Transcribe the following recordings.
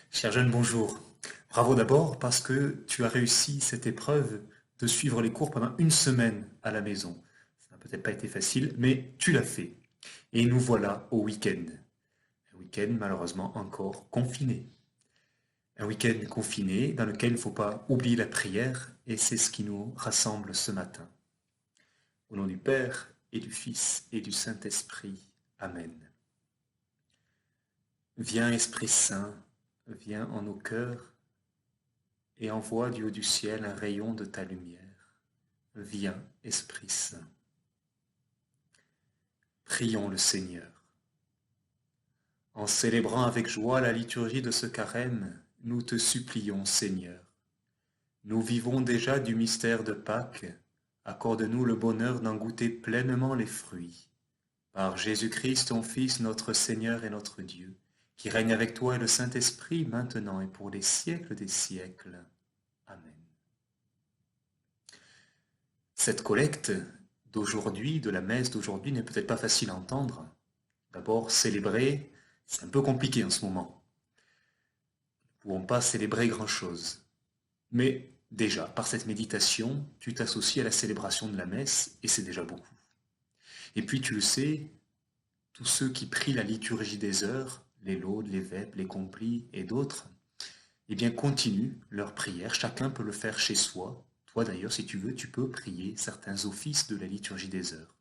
Cher jeune, bonjour. Bravo d'abord parce que tu as réussi cette épreuve de suivre les cours pendant une semaine à la maison. Ça n'a peut-être pas été facile, mais tu l'as fait. Et nous voilà au week-end. Un week-end malheureusement encore confiné. Un week-end confiné dans lequel il ne faut pas oublier la prière et c'est ce qui nous rassemble ce matin. Au nom du Père et du Fils et du Saint-Esprit. Amen. Viens Esprit Saint, viens en nos cœurs et envoie du haut du ciel un rayon de ta lumière. Viens, Esprit Saint. Prions le Seigneur. En célébrant avec joie la liturgie de ce carême, nous te supplions, Seigneur. Nous vivons déjà du mystère de Pâques. Accorde-nous le bonheur d'en goûter pleinement les fruits. Par Jésus-Christ, ton Fils, notre Seigneur et notre Dieu, qui règne avec toi et le Saint-Esprit, maintenant et pour les siècles des siècles. Amen. Cette collecte d'aujourd'hui, de la messe d'aujourd'hui, n'est peut-être pas facile à entendre. D'abord, célébrer, c'est un peu compliqué en ce moment. Nous ne pouvons pas célébrer grand-chose. Mais déjà, par cette méditation, tu t'associes à la célébration de la messe, et c'est déjà beaucoup. Et puis, tu le sais, tous ceux qui prient la liturgie des heures, les laudes, les vêpres, les complis et d'autres, eh bien, continuent leur prière. Chacun peut le faire chez soi. Toi, d'ailleurs, si tu veux, tu peux prier certains offices de la liturgie des heures.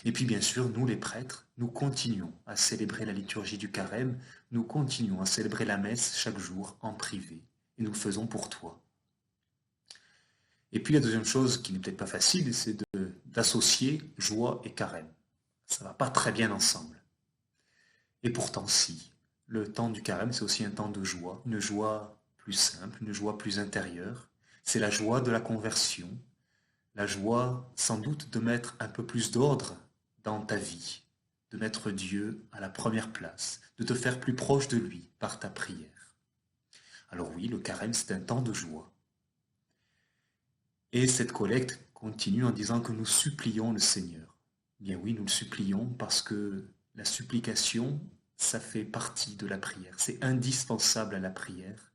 Et puis bien sûr, nous les prêtres, nous continuons à célébrer la liturgie du carême, nous continuons à célébrer la messe chaque jour en privé, et nous le faisons pour toi. Et puis la deuxième chose qui n'est peut-être pas facile, c'est d'associer joie et carême. Ça ne va pas très bien ensemble. Et pourtant si, le temps du carême c'est aussi un temps de joie, une joie plus simple, une joie plus intérieure. C'est la joie de la conversion, la joie sans doute de mettre un peu plus d'ordre dans ta vie, de mettre Dieu à la première place, de te faire plus proche de lui par ta prière. Alors oui, le carême, c'est un temps de joie. Et cette collecte continue en disant que nous supplions le Seigneur. Bien oui, nous le supplions parce que la supplication, ça fait partie de la prière. C'est indispensable à la prière.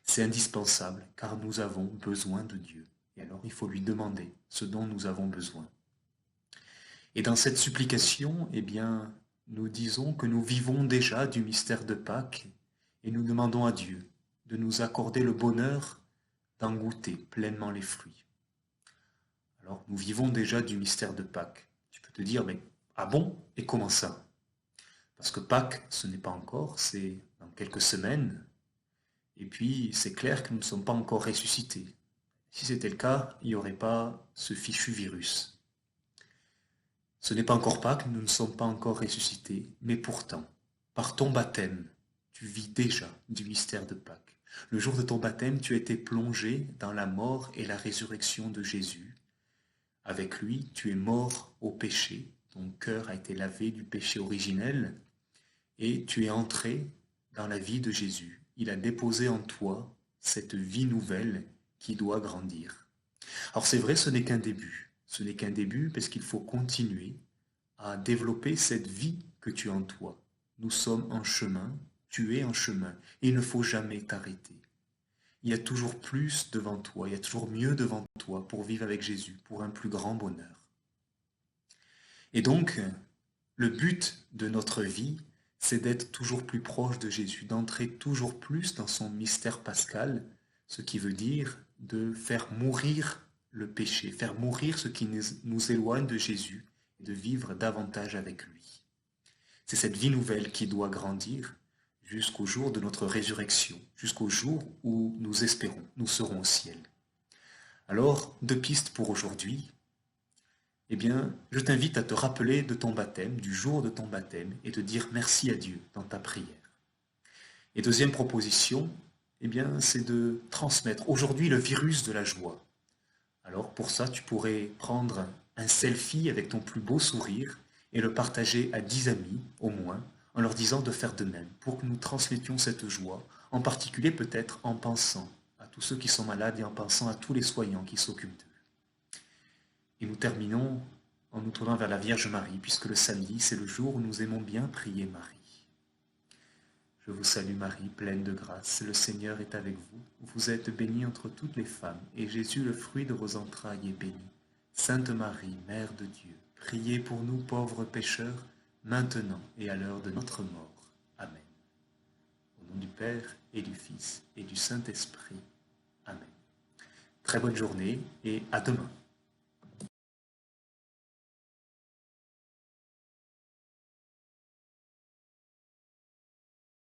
C'est indispensable car nous avons besoin de Dieu. Et alors il faut lui demander ce dont nous avons besoin. Et dans cette supplication, eh bien, nous disons que nous vivons déjà du mystère de Pâques et nous demandons à Dieu de nous accorder le bonheur d'en goûter pleinement les fruits. Alors, nous vivons déjà du mystère de Pâques. Tu peux te dire, mais ah bon? Et comment ça? Parce que Pâques, ce n'est pas encore, c'est dans quelques semaines. Et puis, c'est clair que nous ne sommes pas encore ressuscités. Si c'était le cas, il n'y aurait pas ce fichu virus. Ce n'est pas encore Pâques, nous ne sommes pas encore ressuscités, mais pourtant, par ton baptême, tu vis déjà du mystère de Pâques. Le jour de ton baptême, tu as été plongé dans la mort et la résurrection de Jésus. Avec lui, tu es mort au péché, ton cœur a été lavé du péché originel, et tu es entré dans la vie de Jésus. Il a déposé en toi cette vie nouvelle qui doit grandir. Alors c'est vrai, ce n'est qu'un début. Ce n'est qu'un début parce qu'il faut continuer à développer cette vie que tu as en toi. Nous sommes en chemin, tu es en chemin, et il ne faut jamais t'arrêter. Il y a toujours plus devant toi, il y a toujours mieux devant toi pour vivre avec Jésus, pour un plus grand bonheur. Et donc, le but de notre vie, c'est d'être toujours plus proche de Jésus, d'entrer toujours plus dans son mystère pascal, ce qui veut dire de faire mourir le péché, faire mourir ce qui nous éloigne de Jésus et de vivre davantage avec lui. C'est cette vie nouvelle qui doit grandir jusqu'au jour de notre résurrection, jusqu'au jour où nous espérons, nous serons au ciel. Alors, deux pistes pour aujourd'hui. Eh bien, je t'invite à te rappeler de ton baptême, du jour de ton baptême, et de dire merci à Dieu dans ta prière. Et deuxième proposition, eh bien, c'est de transmettre aujourd'hui le virus de la joie. Alors pour ça, tu pourrais prendre un selfie avec ton plus beau sourire et le partager à 10 amis au moins, en leur disant de faire de même, pour que nous transmettions cette joie, en particulier peut-être en pensant à tous ceux qui sont malades et en pensant à tous les soignants qui s'occupent d'eux. Et nous terminons en nous tournant vers la Vierge Marie, puisque le samedi, c'est le jour où nous aimons bien prier Marie. Je vous salue Marie, pleine de grâce, le Seigneur est avec vous. Vous êtes bénie entre toutes les femmes, et Jésus, le fruit de vos entrailles, est béni. Sainte Marie, Mère de Dieu, priez pour nous pauvres pécheurs, maintenant et à l'heure de notre mort. Amen. Au nom du Père et du Fils et du Saint-Esprit. Amen. Très bonne journée et à demain.